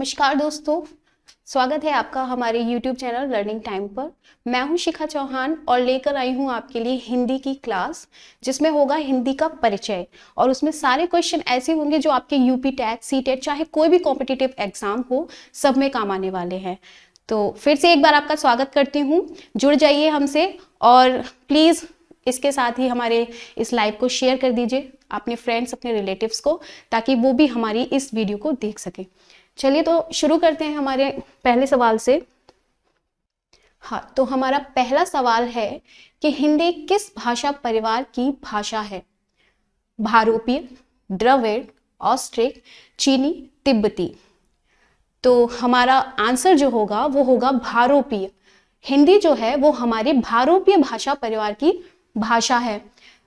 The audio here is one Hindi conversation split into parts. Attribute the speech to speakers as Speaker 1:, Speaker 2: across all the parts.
Speaker 1: नमस्कार दोस्तों, स्वागत है आपका हमारे YouTube चैनल लर्निंग टाइम पर। मैं हूं शिखा चौहान और लेकर आई हूं आपके लिए हिंदी की क्लास, जिसमें होगा हिंदी का परिचय। और उसमें सारे क्वेश्चन ऐसे होंगे जो आपके यूपी टेट, सी टेट, चाहे कोई भी कॉम्पिटिटिव एग्जाम हो, सब में काम आने वाले हैं। तो फिर से एक बार आपका स्वागत करती हूँ, जुड़ जाइए हमसे और प्लीज़ इसके साथ ही हमारे इस लाइव को शेयर कर दीजिए अपने फ्रेंड्स, अपने रिलेटिव्स को, ताकि वो भी हमारी इस वीडियो को देख सके। चलिए तो शुरू करते हैं हमारे पहले सवाल से। हाँ, तो हमारा पहला सवाल है कि हिंदी किस भाषा परिवार की भाषा है? भारोपीय, द्रविड़, ऑस्ट्रिक, चीनी, तिब्बती। तो हमारा आंसर जो होगा वो होगा भारोपीय। हिंदी जो है वो हमारी भारोपीय भाषा परिवार की भाषा है।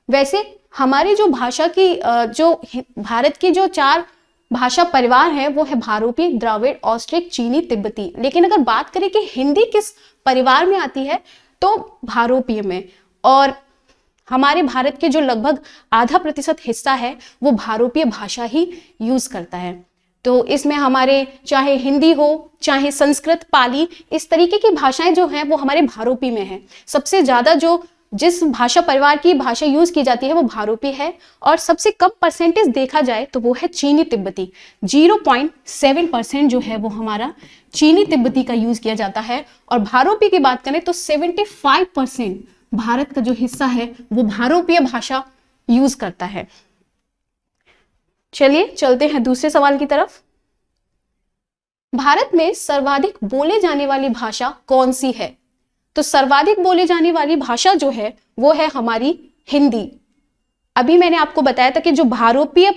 Speaker 1: वैसे हमारी जो भाषा की जो भारत की जो 4 भाषा परिवार है वो है भारोपीय, द्रविड़, ऑस्ट्रिक, चीनी, तिब्बती। लेकिन अगर बात करें कि हिंदी किस परिवार में आती है तो भारोपीय में। और हमारे भारत के जो लगभग आधा प्रतिशत हिस्सा है वो भारोपीय भाषा ही यूज करता है। तो इसमें हमारे चाहे हिंदी हो, चाहे संस्कृत, पाली, इस तरीके की भाषाएं जो हैं वो हमारे भारोपी में है। सबसे ज्यादा जो जिस भाषा परिवार की भाषा यूज की जाती है वो भारोपी है। और सबसे कम परसेंटेज देखा जाए तो वो है चीनी तिब्बती। 0.7% जो है वो हमारा चीनी तिब्बती का यूज किया जाता है। और भारोपी की बात करें तो 75% भारत का जो हिस्सा है वो भारोपीय भाषा यूज करता है। चलिए चलते हैं दूसरे सवाल की तरफ। भारत में सर्वाधिक बोले जाने वाली भाषा कौन सी है? तो सर्वाधिक बोले जाने वाली भाषा जो है वो है हमारी हिंदी। अभी मैंने आपको बताया था कि जो भारोपीय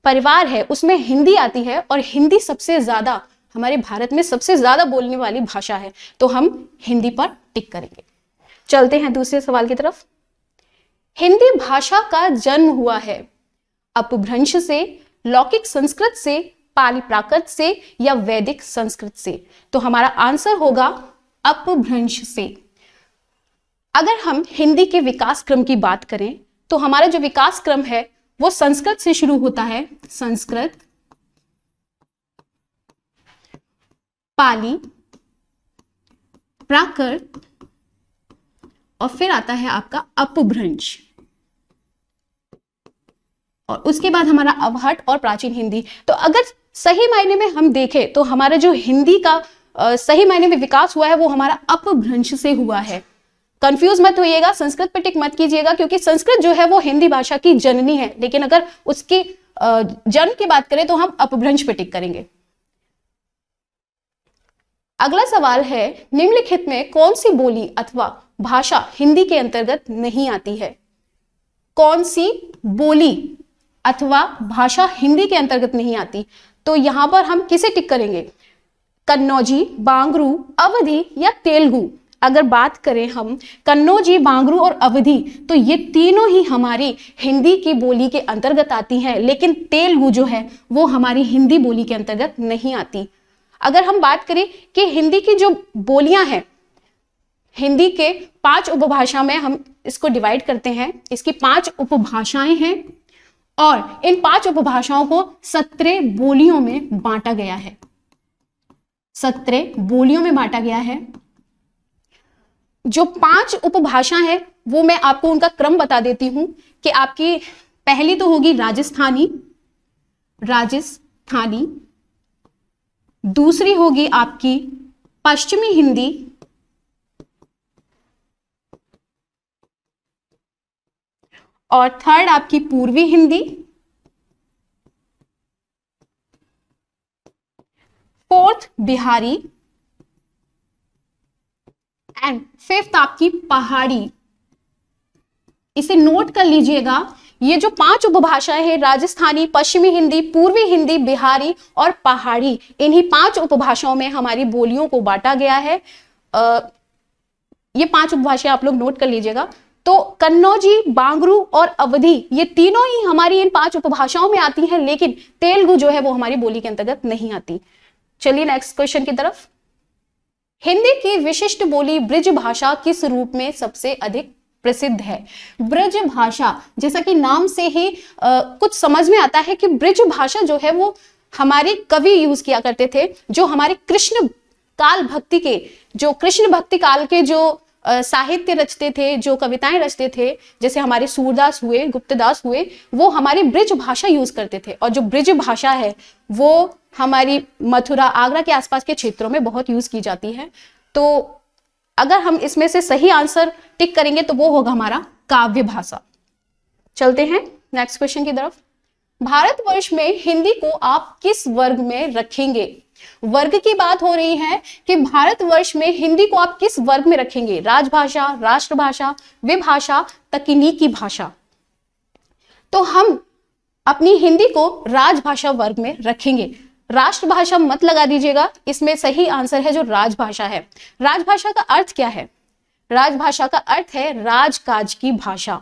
Speaker 1: परिवार है उसमें हिंदी आती है और हिंदी सबसे ज्यादा हमारे भारत में सबसे ज्यादा बोलने वाली भाषा है, तो हम हिंदी पर टिक करेंगे। चलते हैं दूसरे सवाल की तरफ। हिंदी भाषा का जन्म हुआ है अपभ्रंश से, लौकिक संस्कृत से, पाली प्राकृत से या वैदिक संस्कृत से? तो हमारा आंसर होगा अपभ्रंश से। अगर हम हिंदी के विकास क्रम की बात करें तो हमारा जो विकास क्रम है वो संस्कृत से शुरू होता है। संस्कृत, पाली, प्राकृत और फिर आता है आपका अपभ्रंश। और उसके बाद हमारा अवहट और प्राचीन हिंदी। तो अगर सही मायने में हम देखें तो हमारा जो हिंदी का सही मायने में विकास हुआ है वो हमारा अपभ्रंश से हुआ है। कंफ्यूज मत होइएगा, संस्कृत पे टिक मत कीजिएगा, क्योंकि संस्कृत जो है वो हिंदी भाषा की जननी है। लेकिन अगर उसकी जन्म की बात करें तो हम अपभ्रंश पे टिक करेंगे। अगला सवाल है, निम्नलिखित में कौन सी बोली अथवा भाषा हिंदी के अंतर्गत नहीं आती है? कौन सी बोली अथवा भाषा हिंदी के अंतर्गत नहीं आती? तो यहां पर हम किसे टिक करेंगे? कन्नौजी, बांगरू, अवधी या तेलुगु? अगर बात करें हम कन्नौजी, बांगरू और अवधी, तो ये तीनों ही हमारी हिंदी की बोली के अंतर्गत आती हैं, लेकिन तेलुगु जो है वो हमारी हिंदी बोली के अंतर्गत नहीं आती। अगर हम बात करें कि हिंदी की जो बोलियां हैं, हिंदी के 5 उपभाषा में हम इसको डिवाइड करते हैं। इसकी 5 उपभाषाएं हैं और इन 5 उपभाषाओं को 17 बोलियों में बांटा गया है। 17 बोलियों में बांटा गया है। जो 5 उपभाषा है वो मैं आपको उनका क्रम बता देती हूं कि आपकी पहली तो होगी राजस्थानी, दूसरी होगी आपकी पश्चिमी हिंदी, और थर्ड आपकी पूर्वी Hindi, fourth Bihari and fifth आपकी पहाड़ी। इसे नोट कर लीजिएगा। ये जो 5 उपभाषाएं हैं, राजस्थानी, पश्चिमी हिंदी, पूर्वी हिंदी, बिहारी और पहाड़ी, इन्हीं 5 उपभाषाओं में हमारी बोलियों को बांटा गया है। ये 5 उपभाषाएं आप लोग नोट कर लीजिएगा। तो कन्नौजी, बांगरू और अवधी ये तीनों ही हमारी इन 5 उपभाषाओं में आती हैं, लेकिन तेलुगु जो है वो हमारी बोली के अंतर्गत नहीं आती। चलिए नेक्स्ट क्वेश्चन की तरफ। हिंदी की विशिष्ट बोली ब्रज भाषा किस रूप में सबसे अधिक प्रसिद्ध है? ब्रज भाषा, जैसा कि नाम से ही कुछ समझ में आता है कि ब्रज भाषा जो है वो हमारे कवि यूज किया करते थे, जो हमारे कृष्ण काल भक्ति के, जो कृष्ण भक्ति काल के जो साहित्य रचते थे, जो कविताएं रचते थे, जैसे हमारे सूरदास हुए, गुप्तदास हुए, वो हमारी ब्रिज भाषा यूज करते थे। और जो ब्रिज भाषा है वो हमारी मथुरा, आगरा के आसपास के क्षेत्रों में बहुत यूज की जाती है। तो अगर हम इसमें से सही आंसर टिक करेंगे तो वो होगा हमारा काव्य भाषा। चलते हैं नेक्स्ट क्वेश्चन की तरफ। भारतवर्ष में हिंदी को आप किस वर्ग में रखेंगे? वर्ग की बात हो रही है कि भारतवर्ष में हिंदी को आप किस वर्ग में रखेंगे? राजभाषा, राष्ट्रभाषा, विभाषा, तकनीकी भाषा। तो हम अपनी हिंदी को राजभाषा वर्ग में रखेंगे। राष्ट्रभाषा मत लगा दीजिएगा, इसमें सही आंसर है जो राजभाषा है। राजभाषा का अर्थ क्या है? राजभाषा का अर्थ है राजकाज की भाषा।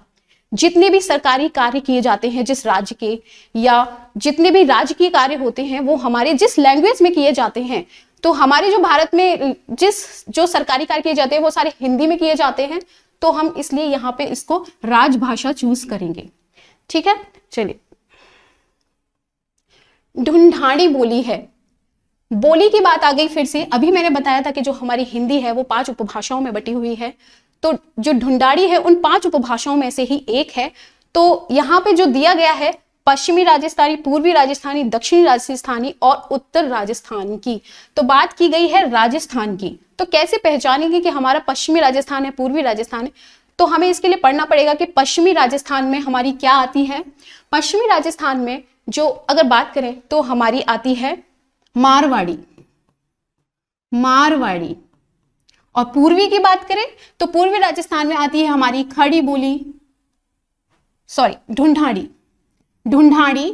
Speaker 1: जितने भी सरकारी कार्य किए जाते हैं जिस राज्य के, या जितने भी राजकीय कार्य होते हैं वो हमारे जिस लैंग्वेज में किए जाते हैं, तो हमारे जो भारत में जो सरकारी कार्य किए जाते हैं वो सारे हिंदी में किए जाते हैं, तो हम इसलिए यहाँ पे इसको राजभाषा चूज करेंगे। ठीक है, चलिए। ढूंढाड़ी बोली है, बोली की बात आ गई फिर से। अभी मैंने बताया था कि जो हमारी हिंदी है वो 5 उपभाषाओं में बटी हुई है, तो जो ढूंढाड़ी है उन 5 उपभाषाओं में से ही एक है। तो यहाँ पे जो दिया गया है पश्चिमी राजस्थानी, पूर्वी राजस्थानी, दक्षिणी राजस्थानी और उत्तर राजस्थान की, तो बात की गई है राजस्थान की। तो कैसे पहचानेंगे कि हमारा पश्चिमी राजस्थान है, पूर्वी राजस्थान है? तो हमें इसके लिए पढ़ना पड़ेगा कि पश्चिमी राजस्थान में हमारी क्या आती है। पश्चिमी राजस्थान में जो अगर बात करें तो हमारी आती है मारवाड़ी, मारवाड़ी। और पूर्वी की बात करें तो पूर्वी राजस्थान में आती है हमारी खड़ी बोली, सॉरी ढूंढाड़ी, ढूंढाड़ी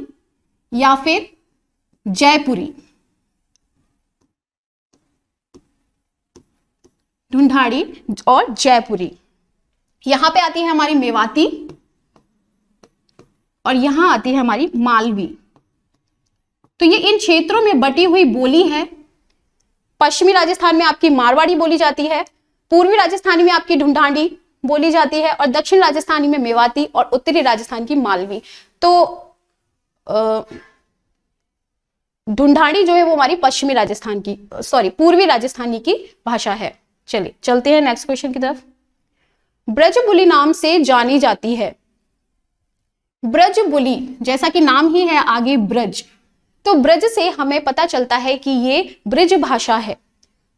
Speaker 1: या फिर जयपुरी, ढूंढाड़ी और जयपुरी। यहां पे आती है हमारी मेवाती और यहां आती है हमारी मालवी। तो ये इन क्षेत्रों में बटी हुई बोली है। पश्चिमी राजस्थान में आपकी मारवाड़ी बोली जाती है, पूर्वी राजस्थानी में आपकी ढूंढाड़ी बोली जाती है और दक्षिण राजस्थानी में मेवाती और उत्तरी राजस्थान की मालवी। तो ढूंढाड़ी जो है वो हमारी पश्चिमी राजस्थान की, सॉरी पूर्वी राजस्थानी की भाषा है। चलिए चलते हैं नेक्स्ट क्वेश्चन की तरफ। ब्रजबुली नाम से जानी जाती है। ब्रजबुली जैसा कि नाम ही है आगे ब्रज, तो ब्रज से हमें पता चलता है कि ये ब्रज भाषा है।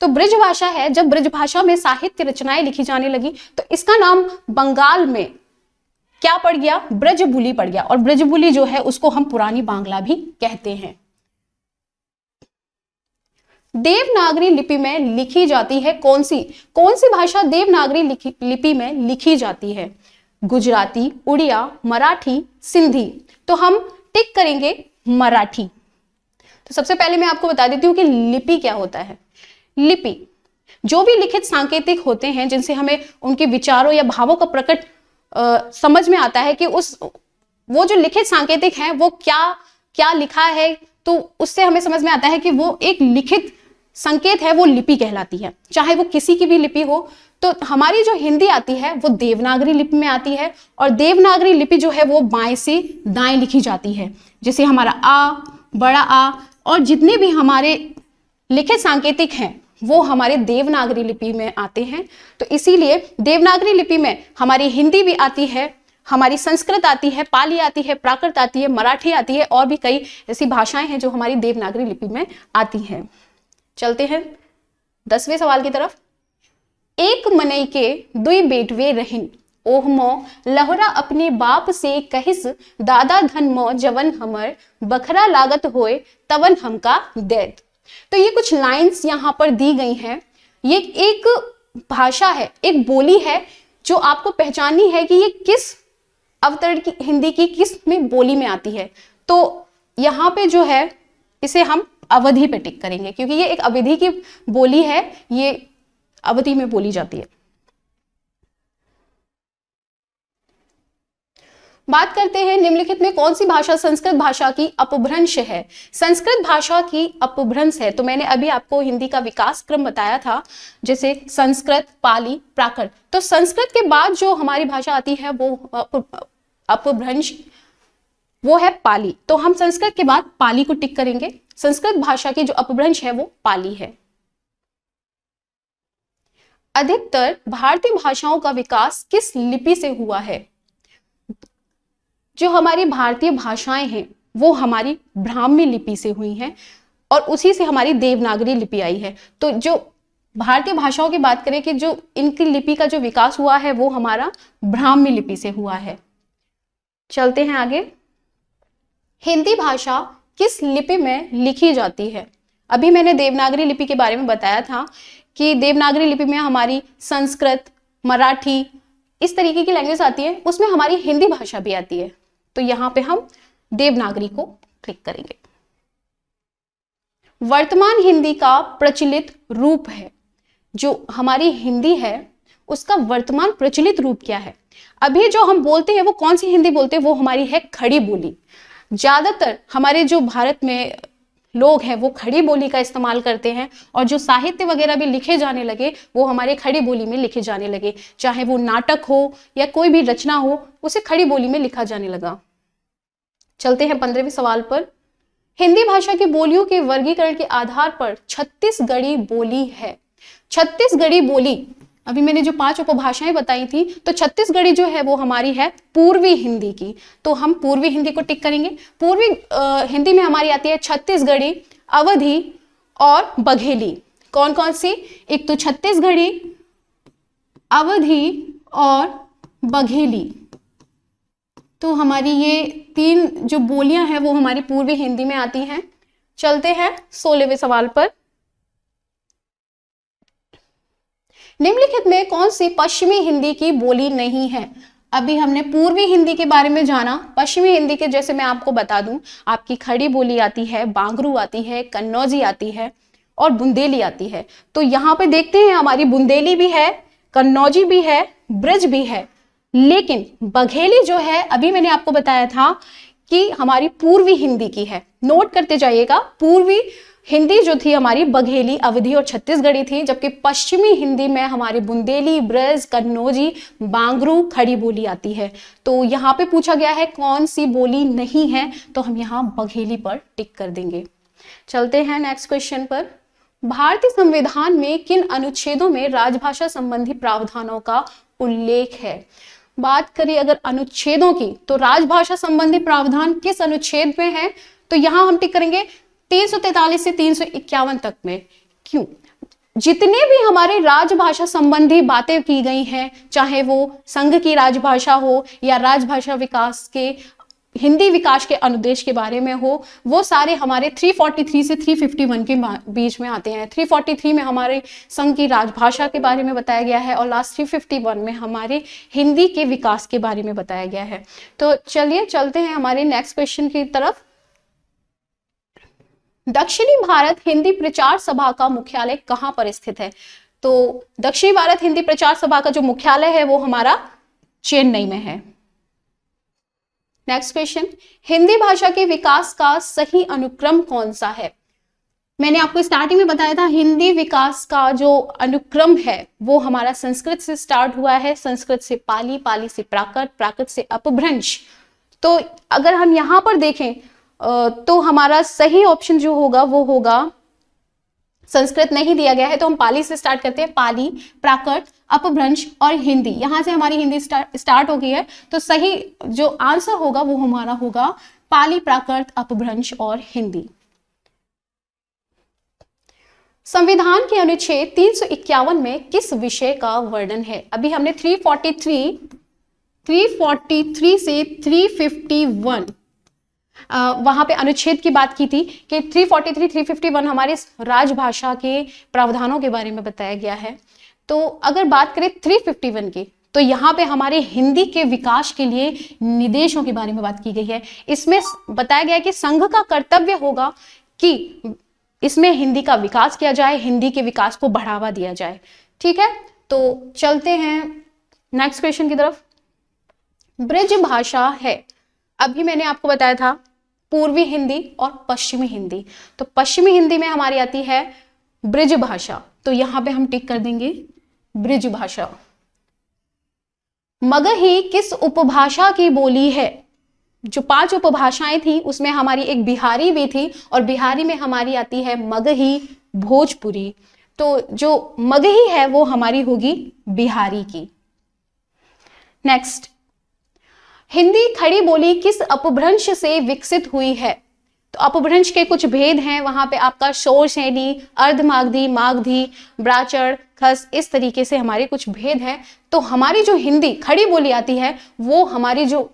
Speaker 1: तो ब्रज भाषा है, जब ब्रज भाषा में साहित्य रचनाएं लिखी जाने लगी तो इसका नाम बंगाल में क्या पड़ गया? ब्रजबुली पड़ गया। और ब्रजबुली जो है उसको हम पुरानी बांग्ला भी कहते हैं। देवनागरी लिपि में लिखी जाती है कौन सी भाषा देवनागरी लिपि में लिखी जाती है? गुजराती, उड़िया, मराठी, सिंधी। तो हम टिक करेंगे मराठी। तो सबसे पहले मैं आपको बता देती हूँ कि लिपि क्या होता है। लिपि जो भी लिखित सांकेतिक होते हैं जिनसे हमें उनके विचारों या भावों का प्रकट समझ में आता है कि वो जो लिखित सांकेतिक है वो क्या लिखा है, तो उससे हमें समझ में आता है कि वो एक लिखित संकेत है, वो लिपि कहलाती है, चाहे वो किसी की भी लिपि हो। तो हमारी जो हिंदी आती है वो देवनागरी लिपि में आती है और देवनागरी लिपि जो है वो बाएं से दाएं लिखी जाती है। जैसे हमारा आ, बड़ा आ और जितने भी हमारे लिखित सांकेतिक हैं वो हमारे देवनागरी लिपि में आते हैं। तो इसीलिए देवनागरी लिपि में हमारी हिंदी भी आती है, हमारी संस्कृत आती है, पाली आती है, प्राकृत आती है, मराठी आती है और भी कई ऐसी भाषाएं हैं जो हमारी देवनागरी लिपि में आती हैं। चलते हैं 10वें सवाल की तरफ। एक मनई के दुई बेटवे रहिन, ओह मो लहरा अपने बाप से कहिस, दादा धन मो जवन हमर, बखरा लागत होए तवन हमका दैत। तो ये कुछ लाइंस यहाँ पर दी गई हैं। ये एक भाषा है, एक बोली है जो आपको पहचाननी है कि ये किस अवतरण की हिंदी की किस में बोली में आती है। तो यहाँ पे जो है इसे हम अवधि पे टिक करेंगे क्योंकि ये एक अवधि की बोली है, ये अवधि में बोली जाती है। बात करते हैं निम्नलिखित में कौन सी भाषा संस्कृत भाषा की अपभ्रंश है। संस्कृत भाषा की अपभ्रंश है, तो मैंने अभी आपको हिंदी का विकास क्रम बताया था, जैसे संस्कृत, पाली, प्राकृत। तो संस्कृत के बाद जो हमारी भाषा आती है वो अपभ्रंश वो है पाली। तो हम संस्कृत के बाद पाली को टिक करेंगे। संस्कृत भाषा की जो अपभ्रंश है वो पाली है। अधिकतर भारतीय भाषाओं का विकास किस लिपि से हुआ है? जो हमारी भारतीय भाषाएं हैं वो हमारी ब्राह्मी लिपि से हुई हैं और उसी से हमारी देवनागरी लिपि आई है। तो जो भारतीय भाषाओं की बात करें कि जो इनकी लिपि का जो विकास हुआ है वो हमारा ब्राह्मी लिपि से हुआ है। चलते हैं आगे। हिंदी भाषा किस लिपि में लिखी जाती है? अभी मैंने देवनागरी लिपि के बारे में बताया था कि देवनागरी लिपि में हमारी संस्कृत, मराठी, इस तरीके की लैंग्वेज आती है, उसमें हमारी हिंदी भाषा भी आती है। तो यहां पे हम देवनागरी को क्लिक करेंगे। वर्तमान हिंदी का प्रचलित रूप है, जो हमारी हिंदी है उसका वर्तमान प्रचलित रूप क्या है? अभी जो हम बोलते हैं वो कौन सी हिंदी बोलते हैं? वो हमारी है खड़ी बोली। ज्यादातर हमारे जो भारत में लोग हैं वो खड़ी बोली का इस्तेमाल करते हैं और जो साहित्य वगैरह भी लिखे जाने लगे वो हमारे खड़ी बोली में लिखे जाने लगे। चाहे वो नाटक हो या कोई भी रचना हो, उसे खड़ी बोली में लिखा जाने लगा। चलते हैं 15वें सवाल पर। हिंदी भाषा की बोलियों के वर्गीकरण के आधार पर छत्तीसगढ़ी बोली है। छत्तीसगढ़ी बोली, अभी मैंने जो 5 उपभाषाएं बताई थी, तो छत्तीसगढ़ी जो है वो हमारी है पूर्वी हिंदी की। तो हम पूर्वी हिंदी को टिक करेंगे। पूर्वी हिंदी में हमारी आती है छत्तीसगढ़ी, अवधी और बघेली। कौन कौन सी? एक तो छत्तीसगढ़ी, अवधी और बघेली। तो हमारी ये 3 जो बोलियां हैं वो हमारी पूर्वी हिंदी में आती हैं। चलते हैं 16वें सवाल पर। निम्नलिखित में कौन सी पश्चिमी हिंदी की बोली नहीं है? अभी हमने पूर्वी हिंदी के बारे में जाना। पश्चिमी हिंदी के जैसे मैं आपको बता दूं, आपकी खड़ी बोली आती है, बांगरू आती है, कन्नौजी आती है और बुंदेली आती है। तो यहाँ पे देखते हैं हमारी बुंदेली भी है, कन्नौजी भी है, ब्रज भी है, लेकिन बघेली जो है अभी मैंने आपको बताया था कि हमारी पूर्वी हिंदी की है। नोट करते जाइएगा, पूर्वी हिंदी जो थी हमारी बघेली, अवधी और छत्तीसगढ़ी थी, जबकि पश्चिमी हिंदी में हमारी बुंदेली, ब्रज, कन्नौजी, बांगरू, खड़ी बोली आती है। तो यहाँ पे पूछा गया है कौन सी बोली नहीं है, तो हम यहाँ बघेली पर टिक कर देंगे। चलते हैं नेक्स्ट क्वेश्चन पर। भारतीय संविधान में किन अनुच्छेदों में राजभाषा संबंधी प्रावधानों का उल्लेख है? बात करिए अगर अनुच्छेदों की, तो राजभाषा संबंधी प्रावधान किस अनुच्छेद में है? तो यहां हम टिक करेंगे 343 से 351 तक में। क्यों? जितने भी हमारे राजभाषा संबंधी बातें की गई हैं, चाहे वो संघ की राजभाषा हो या राजभाषा विकास के, हिंदी विकास के अनुदेश के बारे में हो, वो सारे हमारे 343 से 351 के बीच में आते हैं। 343 में हमारे संघ की राजभाषा के बारे में बताया गया है और लास्ट 351 में हमारे हिंदी के विकास के बारे में बताया गया है। तो चलिए चलते हैं हमारे नेक्स्ट क्वेश्चन की तरफ। दक्षिणी भारत हिंदी प्रचार सभा का मुख्यालय कहां पर स्थित है? तो दक्षिणी भारत हिंदी प्रचार सभा का जो मुख्यालय है वो हमारा चेन्नई में है। नेक्स्ट क्वेश्चन, हिंदी भाषा के विकास का सही अनुक्रम कौन सा है? मैंने आपको स्टार्टिंग में बताया था हिंदी विकास का जो अनुक्रम है वो हमारा संस्कृत से स्टार्ट हुआ है, संस्कृत से पाली, पाली से प्राकृत, प्राकृत से अपभ्रंश। तो अगर हम यहां पर देखें तो हमारा सही ऑप्शन जो होगा वो होगा, संस्कृत नहीं दिया गया है तो हम पाली से स्टार्ट करते हैं, पाली, प्राकृत, अपभ्रंश और हिंदी। यहां से हमारी हिंदी स्टार्ट हो गई है, तो सही जो आंसर होगा वो हमारा होगा पाली, प्राकृत, अपभ्रंश और हिंदी। संविधान के अनुच्छेद 351 में किस विषय का वर्णन है? अभी हमने 343 से 351 वहां पे अनुच्छेद की बात की थी कि 343, 351 हमारे राजभाषा के प्रावधानों के बारे में बताया गया है। तो अगर बात करें 351 की, तो यहाँ पे हमारे हिंदी के विकास के लिए निर्देशों के बारे में बात की गई है। इसमें बताया गया है कि संघ का कर्तव्य होगा कि इसमें हिंदी का विकास किया जाए, हिंदी के विकास को बढ़ावा दिया जाए। ठीक है, तो चलते हैं नेक्स्ट क्वेश्चन की तरफ। ब्रज भाषा है, अभी मैंने आपको बताया था पूर्वी हिंदी और पश्चिमी हिंदी। तो पश्चिमी हिंदी में हमारी आती है ब्रज भाषा, तो यहां पे हम टिक कर देंगे ब्रज भाषा। मगही किस उपभाषा की बोली है? जो 5 उपभाषाएं थी उसमें हमारी एक बिहारी भी थी, और बिहारी में हमारी आती है मगही, भोजपुरी। तो जो मगही है वो हमारी होगी बिहारी की। नेक्स्ट, हिंदी खड़ी बोली किस अपभ्रंश से विकसित हुई है? तो अपभ्रंश के कुछ भेद हैं, वहां पे आपका शोर शैली, अर्धमागधी, मागधी, ब्राचड़, खस, इस तरीके से हमारे कुछ भेद हैं। तो हमारी जो हिंदी खड़ी बोली आती है वो हमारी जो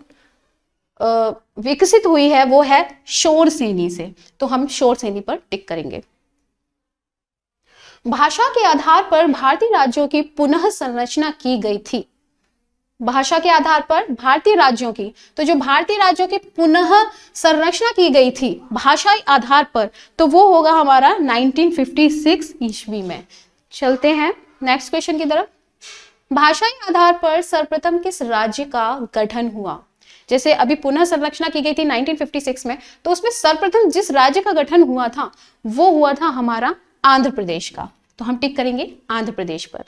Speaker 1: विकसित हुई है वो है शोर सेनी से। तो हम शोर सेनी पर टिक करेंगे। भाषा के आधार पर भारतीय राज्यों की पुनः संरचना की गई थी। भाषा के आधार पर भारतीय राज्यों की, तो जो भारतीय राज्यों की पुनः संरचना की गई थी भाषाई आधार पर, तो वो होगा हमारा 1956 ईस्वी में। चलते हैं नेक्स्ट क्वेश्चन की तरफ। भाषाई आधार पर सर्वप्रथम किस राज्य का गठन हुआ? जैसे अभी पुनः संरचना की गई थी 1956 में, तो उसमें सर्वप्रथम जिस राज्य का गठन हुआ था वो हुआ था हमारा आंध्र प्रदेश का। तो हम टिक करेंगे आंध्र प्रदेश पर।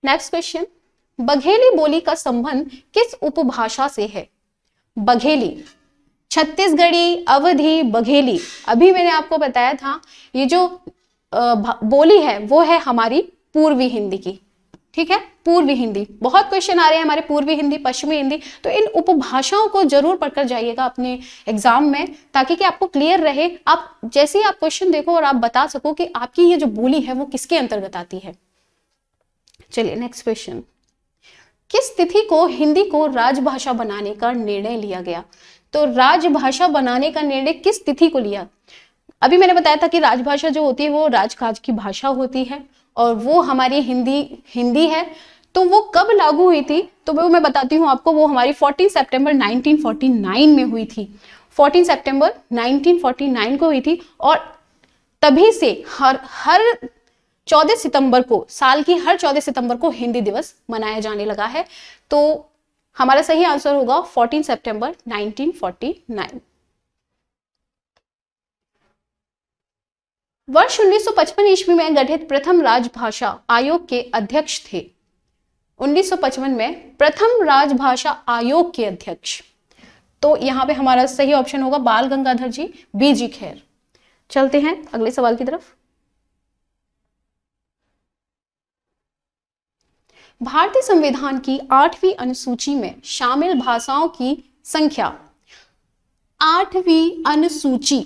Speaker 1: नेक्स्ट क्वेश्चन, बघेली बोली का संबंध किस उपभाषा से है? बघेली, छत्तीसगढ़ी, अवधी, बघेली। अभी मैंने आपको बताया था ये जो बोली है वो है हमारी पूर्वी हिंदी की। ठीक है, पूर्वी हिंदी। बहुत क्वेश्चन आ रहे हैं हमारे पूर्वी हिंदी, पश्चिमी हिंदी, तो इन उपभाषाओं को जरूर पढ़कर जाइएगा अपने एग्जाम में, ताकि कि आपको क्लियर रहे। आप जैसे ही आप क्वेश्चन देखो और आप बता सको कि आपकी ये जो बोली है वो किसके अंतर्गत आती है। चलिए नेक्स्ट क्वेश्चन, किस तिथि को हिंदी को राजभाषा बनाने का निर्णय लिया गया? तो राजभाषा बनाने का निर्णय किस तिथि को लिया? अभी मैंने बताया था कि राजभाषा जो होती है वो राजकाज की भाषा होती है, और वो हमारी हिंदी है। तो वो कब लागू हुई थी? तो वो मैं बताती हूँ आपको, वो हमारी 14 सितंबर 1949 में हुई थी। 14 सितंबर 1949 को हुई थी, और तभी से हर 14 सितंबर को, साल की हर 14 सितंबर को हिंदी दिवस मनाया जाने लगा है। तो हमारा सही आंसर होगा 14 सितंबर 1949। वर्ष 1955 ईस्वी में गठित प्रथम राजभाषा आयोग के अध्यक्ष थे। 1955 में प्रथम राजभाषा आयोग के अध्यक्ष, तो यहां पे हमारा सही ऑप्शन होगा बाल गंगाधर जी, बीजी खैर। चलते हैं अगले सवाल की तरफ। भारतीय संविधान की 8वीं अनुसूची में शामिल भाषाओं की संख्या। 8वीं अनुसूची,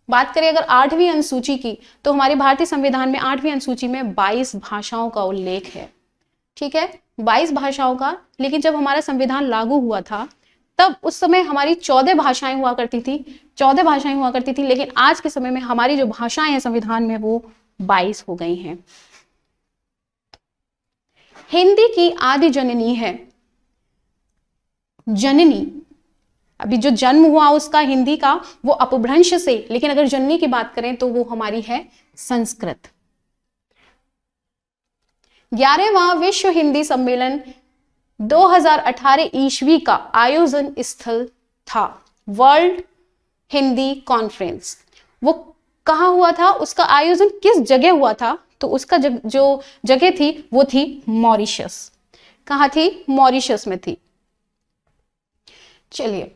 Speaker 1: बात करें अगर 8वीं अनुसूची की, तो हमारे भारतीय संविधान में 8वीं अनुसूची में 22 भाषाओं का उल्लेख है। ठीक है, 22 भाषाओं का। लेकिन जब हमारा संविधान लागू हुआ था तब उस समय हमारी 14 भाषाएं हुआ करती थी, 14 भाषाएं हुआ करती थी। लेकिन आज के समय में हमारी जो भाषाएं हैं संविधान में वो 22 हो गई हैं। हिंदी की आदि जननी है। जननी, अभी जो जन्म हुआ उसका हिंदी का वो अपभ्रंश से, लेकिन अगर जननी की बात करें तो वो हमारी है संस्कृत। 11वां विश्व हिंदी सम्मेलन 2018 ईस्वी का आयोजन स्थल था वर्ल्ड हिंदी कॉन्फ्रेंस। वो कहाँ हुआ था, उसका आयोजन किस जगह हुआ था? तो उसका जो जगह थी वो थी मॉरिशस। कहाँ थी? मॉरिशस में थी। चलिए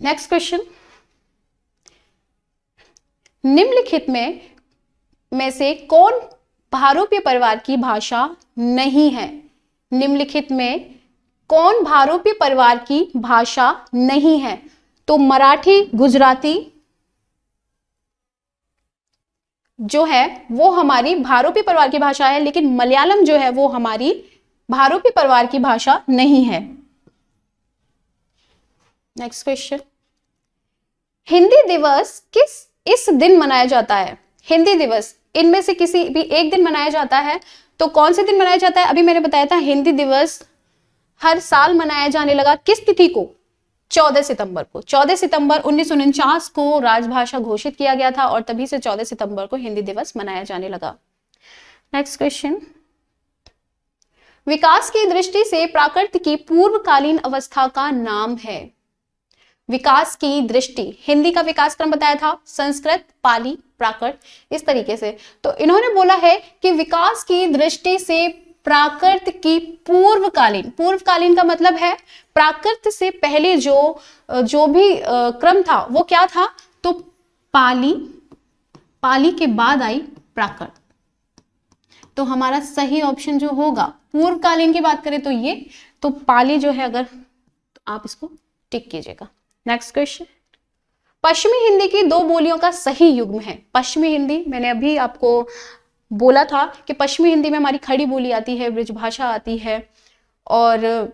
Speaker 1: नेक्स्ट क्वेश्चन, निम्नलिखित में से कौन भारोपीय परिवार की भाषा नहीं है? निम्नलिखित में कौन भारोपीय परिवार की भाषा नहीं है? तो मराठी, गुजराती जो है वो हमारी भारोपीय परिवार की भाषा है, लेकिन मलयालम जो है वो हमारी भारोपीय परिवार की भाषा नहीं है। नेक्स्ट क्वेश्चन, हिंदी दिवस इस दिन मनाया जाता है? हिंदी दिवस इनमें से किसी भी एक दिन मनाया जाता है, तो कौन से दिन मनाया जाता है? अभी मैंने बताया था हिंदी दिवस हर साल मनाया जाने लगा। किस तिथि को? 14 सितंबर को। 14 सितंबर 1949 को राजभाषा घोषित किया गया था, और तभी से 14 सितंबर को हिंदी दिवस मनाया जाने लगा। नेक्स्ट क्वेश्चन, विकास की दृष्टि से प्राकृत की पूर्वकालीन अवस्था का नाम है? विकास की दृष्टि, हिंदी का विकास क्रम बताया था, संस्कृत, पाली, प्राकृत, इस तरीके से। तो इन्होंने बोला है कि विकास की दृष्टि से प्राकृत की पूर्वकालीन, पूर्वकालीन का मतलब है प्राकृत से पहले जो भी क्रम था वो क्या था, तो पाली, पाली के बाद आई प्राकृत। तो हमारा सही ऑप्शन जो होगा, पूर्वकालीन की बात करें तो ये, तो पाली जो है, अगर तो आप इसको टिक कीजिएगा। नेक्स्ट क्वेश्चन, पश्चिमी हिंदी की दो बोलियों का सही युग्म है। पश्चिमी हिंदी, मैंने अभी आपको बोला था कि पश्चिमी हिंदी में हमारी खड़ी बोली आती है, ब्रजभाषा आती है, और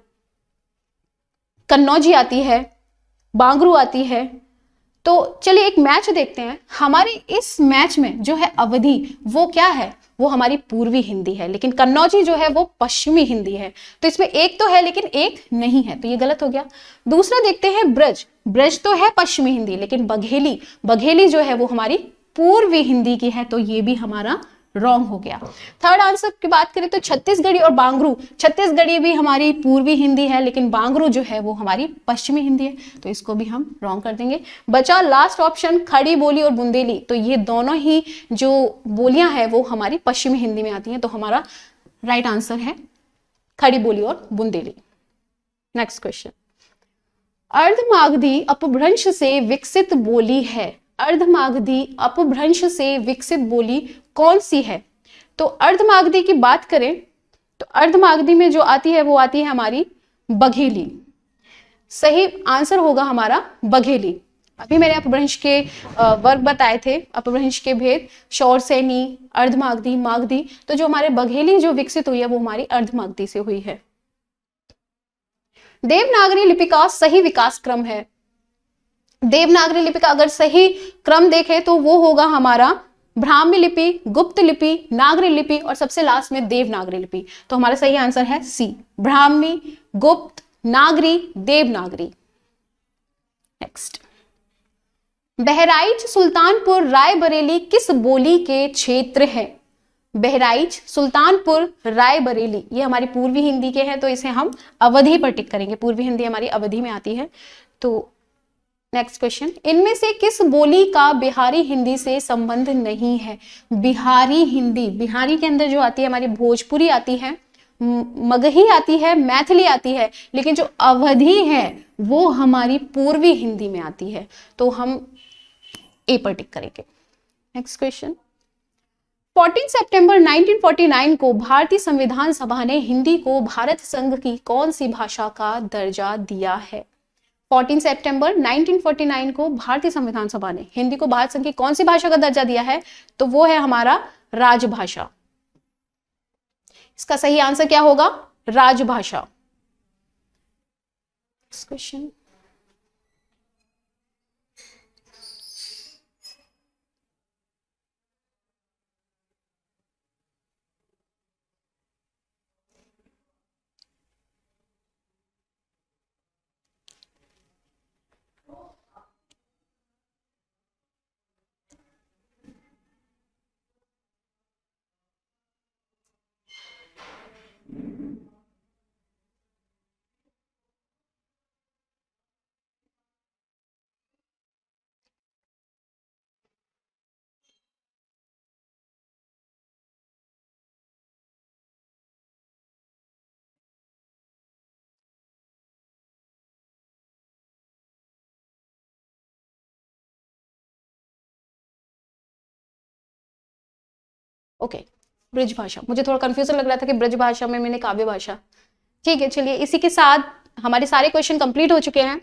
Speaker 1: कन्नौजी आती है, बांगरू आती है। तो चलिए एक मैच देखते हैं। हमारे इस मैच में जो है अवधि, वो क्या है, वो हमारी पूर्वी हिंदी है, लेकिन कन्नौजी जो है वो पश्चिमी हिंदी है। तो इसमें एक तो है लेकिन एक नहीं है, तो ये गलत हो गया। दूसरा देखते हैं ब्रज, ब्रज तो है पश्चिमी हिंदी, लेकिन बघेली, बघेली जो है वो हमारी पूर्वी हिंदी की है, तो ये भी हमारा रॉन्ग हो गया। थर्ड आंसर की बात करें तो छत्तीसगढ़ी और बांगरू, छत्तीसगढ़ी भी हमारी पूर्वी हिंदी है, लेकिन बांगरू जो है वो हमारी पश्चिमी हिंदी है, तो इसको भी हम रॉन्ग कर देंगे। बचा लास्ट ऑप्शन खड़ी बोली और बुंदेली, तो ये दोनों ही जो बोलियां हैं वो हमारी पश्चिमी हिंदी में आती हैं, तो हमारा राइट आंसर है खड़ी बोली और बुंदेली। नेक्स्ट क्वेश्चन, अर्धमागधी अपभ्रंश से विकसित बोली है। अर्धमागधी अपभ्रंश से विकसित बोली कौन सी है? तो अर्धमागधी की बात करें तो अर्धमागधी में जो आती है वो आती है हमारी बघेली। सही आंसर होगा हमारा बघेली। अभी मैंने अपभ्रंश के वर्ग बताए थे, अपभ्रंश के भेद, शौरसैनी, अर्धमागधी, मागधी। तो जो हमारे बघेली जो विकसित हुई है वो हमारी अर्धमागधी से हुई है। देवनागरी लिपि का सही विकास क्रम है। देवनागरी लिपि का अगर सही क्रम देखें तो वो होगा हमारा ब्राह्मी लिपि, गुप्त लिपि, नागरी लिपि और सबसे लास्ट में देवनागरी लिपि। तो हमारा सही आंसर है सी, ब्राह्मी, गुप्त, नागरी, देवनागरी। नेक्स्ट, बहराइच सुल्तानपुर रायबरेली किस बोली के क्षेत्र है? बहराइच सुल्तानपुर रायबरेली ये हमारी पूर्वी हिंदी के हैं, तो इसे हम अवधि पर टिक करेंगे। पूर्वी हिंदी हमारी अवधि में आती है। तो नेक्स्ट क्वेश्चन, इनमें से किस बोली का बिहारी हिंदी से संबंध नहीं है? बिहारी हिंदी, बिहारी के अंदर जो आती है हमारी भोजपुरी आती है, मगही आती है, मैथिली आती है, लेकिन जो अवधि है वो हमारी पूर्वी हिंदी में आती है, तो हम ए पर टिक करेंगे। नेक्स्ट क्वेश्चन, 14 सितंबर 1949 को भारतीय संविधान सभा ने हिंदी को भारत संघ की कौन सी भाषा का दर्जा दिया है? 14 सितंबर 1949 को भारतीय संविधान सभा ने हिंदी को भारत संघ की कौन सी भाषा का दर्जा दिया है? तो वो है हमारा राजभाषा। इसका सही आंसर क्या होगा? राजभाषा। क्वेश्चन, ओके, ब्रज भाषा। मुझे थोड़ा कंफ्यूजन लग रहा था कि ब्रज भाषा में मैंने काव्य भाषा। ठीक है, चलिए इसी के साथ हमारे सारे क्वेश्चन कंप्लीट हो चुके हैं।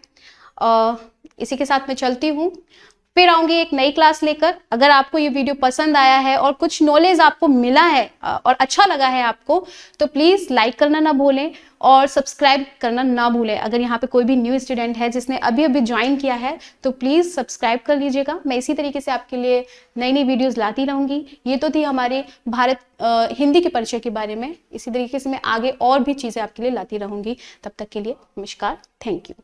Speaker 1: इसी के साथ मैं चलती हूँ, फिर आऊंगी एक नई क्लास लेकर। अगर आपको ये वीडियो पसंद आया है और कुछ नॉलेज आपको मिला है और अच्छा लगा है आपको, तो प्लीज़ लाइक करना ना भूलें और सब्सक्राइब करना ना भूलें। अगर यहाँ पे कोई भी न्यू स्टूडेंट है जिसने अभी अभी ज्वाइन किया है तो प्लीज़ सब्सक्राइब कर लीजिएगा। मैं इसी तरीके से आपके लिए नई नई वीडियोज़ लाती रहूँगी। ये तो थी हमारे भारत हिंदी के परिचय के बारे में। इसी तरीके से मैं आगे और भी चीज़ें आपके लिए लाती रहूँगी। तब तक के लिए नमस्कार, थैंक यू।